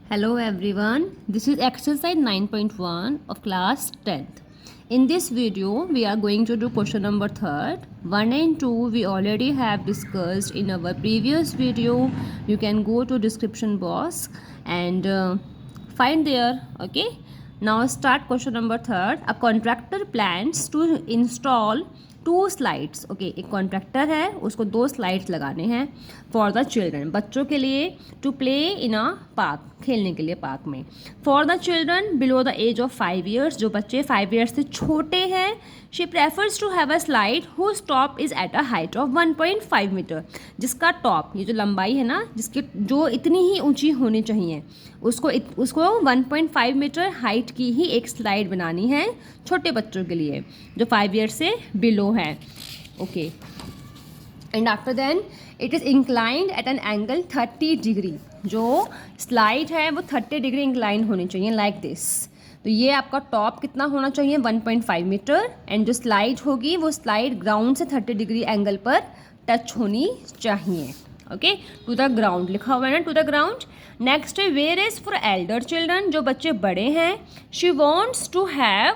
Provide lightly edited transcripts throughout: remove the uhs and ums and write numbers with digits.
Hello everyone, this is exercise 9.1 of class 10th. In this video, we are going to do question number 3rd. 1 and 2 we already have discussed in our previous video. You can go to description box and find there, okay? Now start question number 3rd. A contractor plans to install 2 slides. Okay, एक contractor है, उसको 2 slides लगाने हैं for the children, बच्चों के लिए, to play in a park, खेलने के लिए पार्क में. For the children below the age of 5 years, जो बच्चे 5 ईयर्स से छोटे हैं. She prefers to have a slide whose top is at a height of 1.5 metre, जिसका टॉप, ये जो लंबाई है ना, जिसकी जो इतनी ही ऊंची होनी चाहिए, उसको 1.5 मीटर हाइट की ही एक स्लाइड बनानी है छोटे बच्चों के लिए जो 5 ईयर से बिलो है. Okay, and after then it is inclined at an angle 30 degree. जो स्लाइड है वो 30 डिग्री इंक्लाइन होनी चाहिए लाइक दिस. तो ये आपका टॉप कितना होना चाहिए, 1.5 मीटर, एंड जो स्लाइड होगी वो स्लाइड ग्राउंड से 30 डिग्री एंगल पर टच होनी चाहिए. ओके, टू द ग्राउंड लिखा हुआ है ना, टू द ग्राउंड. नेक्स्ट है where is for elder children, जो बच्चे बड़े हैं. She wants to have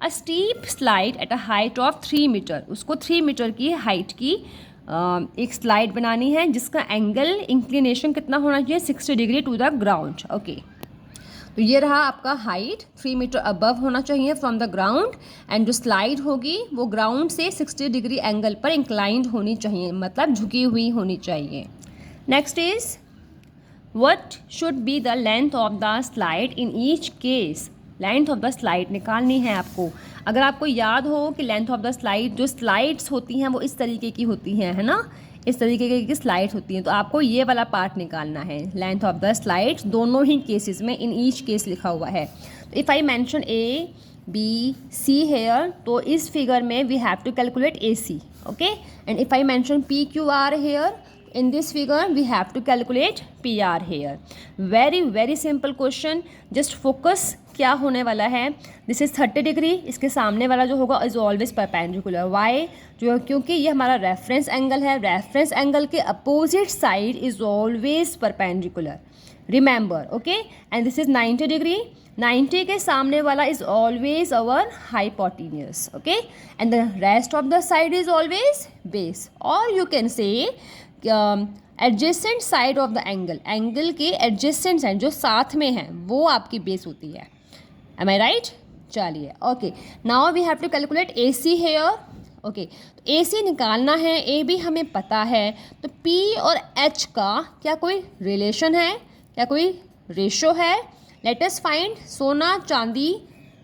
a steep slide at a height of 3 metre, उसको 3 मीटर की हाइट की एक स्लाइड बनानी है जिसका एंगल इंक्लिनेशन कितना होना चाहिए, 60 degree to the ground. Okay, तो ये रहा आपका हाइट, 3 मीटर अबव होना चाहिए फ्रॉम द ग्राउंड, एंड जो स्लाइड होगी वो ग्राउंड से 60 डिग्री एंगल पर इंक्लाइंड होनी चाहिए, मतलब झुकी हुई होनी चाहिए. Next is what should be the length of the slide in each case. Length of the slide निकालनी है आपको. अगर आपको याद हो कि लेंथ ऑफ द स्लाइड, जो स्लाइड्स होती हैं वो इस तरीके की होती हैं, है ना, इस तरीके की स्लाइड्स होती हैं, तो आपको ये वाला पार्ट निकालना है, लेंथ ऑफ द स्लाइड्स, दोनों ही केसेस में, इन ईच केस लिखा हुआ है. तो if I mention A B C here, तो इस फिगर में we have to calculate A C. Okay, and if I mention P Q R here, in this figure we have to calculate PR here. very simple question, just focus क्या होने वाला है. This is 30 degree, इसके सामने वाला जो होगा is always perpendicular. Y, जो क्योंकि ये हमारा रेफरेंस एंगल है, रेफरेंस एंगल के opposite side is always perpendicular, remember. Okay, and this is 90 degree, 90 के सामने वाला is always our hypotenuse. Okay, and the rest of the side is always base, और you can say adjacent side of the angle, angle के adjacent side जो साथ में है वो आपकी बेस होती है. Am I right? चलिए, okay, now we have to calculate A C here. Okay, तो ए सी निकालना है, ए बी हमें पता है, तो पी और एच का क्या कोई रिलेशन है, क्या कोई रेशो है. Let us find. सोना चांदी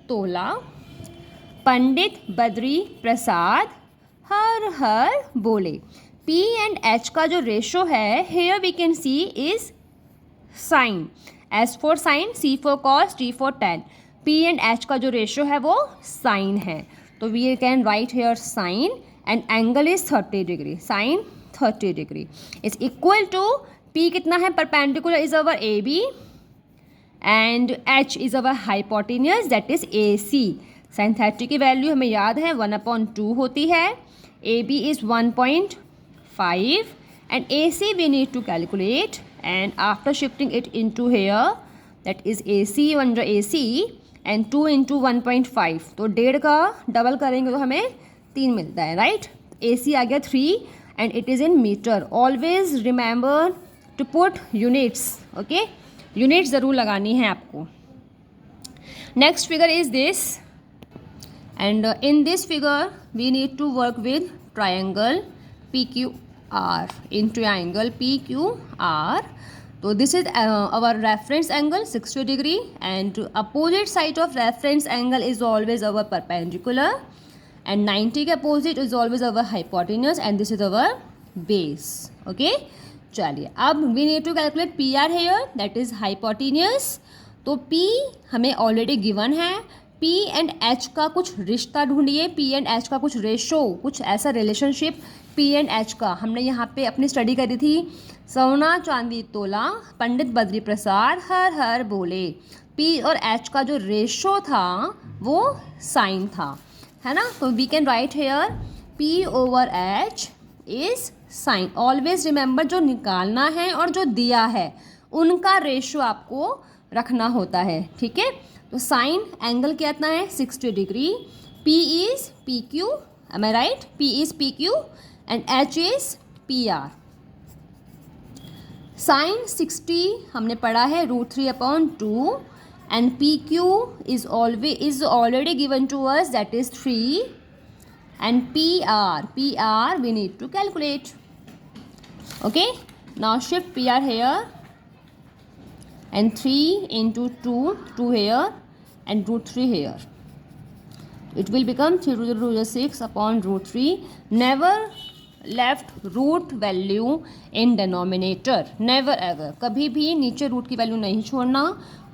तोला, पंडित बद्री प्रसाद, हर हर बोले. P एंड H का जो रेशो है, here we can see is sin. S for sin, C for cos, T for tan. P and H का जो रेशो है वो sin है, तो we can write here sin and angle is 30 degree. sin 30 degree is equal to P कितना है, perpendicular is our AB and H is our hypotenuse, that is AC. sin 30 की value हमें याद है 1/2 होती है. AB is 1.5 and AC we need to calculate, and after shifting it into here, that is AC under AC and 2 into 1.5, तो 1.5 का double करेंगे तो हमें 3 मिलता है, राइट. AC आ गया 3 and it is in meter. Always remember to put units. Okay, units ज़रूर लगानी है आपको. Next figure is this, and in this figure we need to work with triangle PQR, in triangle PQR. So this is our reference angle 60 degree, and opposite side of reference angle is always our perpendicular, and 90 के opposite is always our hypotenuse, and this is our base. Okay, चलिए, अब we need to calculate PR here, that is hypotenuse. तो P हमें already given है. P and H का कुछ रिश्ता ढूंढिए, P एंड H का कुछ रेशो, कुछ ऐसा रिलेशनशिप P एंड H का. हमने यहाँ पे अपनी स्टडी करी थी, सोना चांदी तोला, पंडित बद्री प्रसाद, हर हर बोले. P और H का जो रेशो था वो साइन था, है ना. तो we can write here P over H is sine. Always remember, जो निकालना है और जो दिया है उनका रेशो आपको रखना होता है, ठीक है। तो साइन एंगल कितना है 60 degree, P is PQ, am I right, P is PQ and H is PR। Sine 60 हमने पढ़ा है √3/2 and PQ is already given to us, that is 3 and PR we need to calculate. Okay, now shift PR here and 3 into 2 here and √3 here. It will become 3 to the root 6 upon √3. Never left root value in denominator. Never ever. कभी भी नीचे root की value नहीं छोड़ना।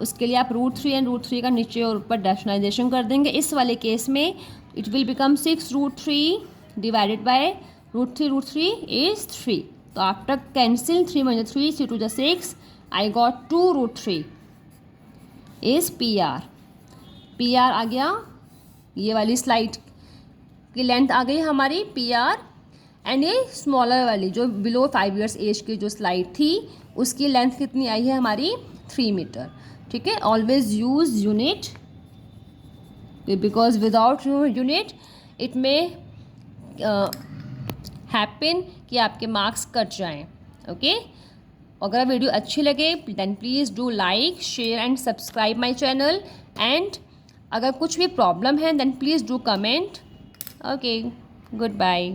उसके लिए आप √3 and √3 का नीचे और ऊपर रैशनलाइजेशन कर देंगे। इस वाले केस में it will become 6√3 divided by √3 is 3. तो after cancel 3 minus 3 3 to the 6 I got 2√3 is PR. PR आ गया, ये वाली स्लाइड की लेंथ आ गई हमारी PR, एंड ये स्मॉलर वाली जो बिलो 5 years एज की जो स्लाइड थी उसकी लेंथ कितनी आई है हमारी 3 मीटर, ठीक है। Always use unit because without unit it may happen कि आपके मार्क्स कट जाएं, ओके। अगर वीडियो अच्छी लगे then please do like share and subscribe my channel, and अगर कुछ भी प्रॉब्लम है then please do comment. Okay, good bye.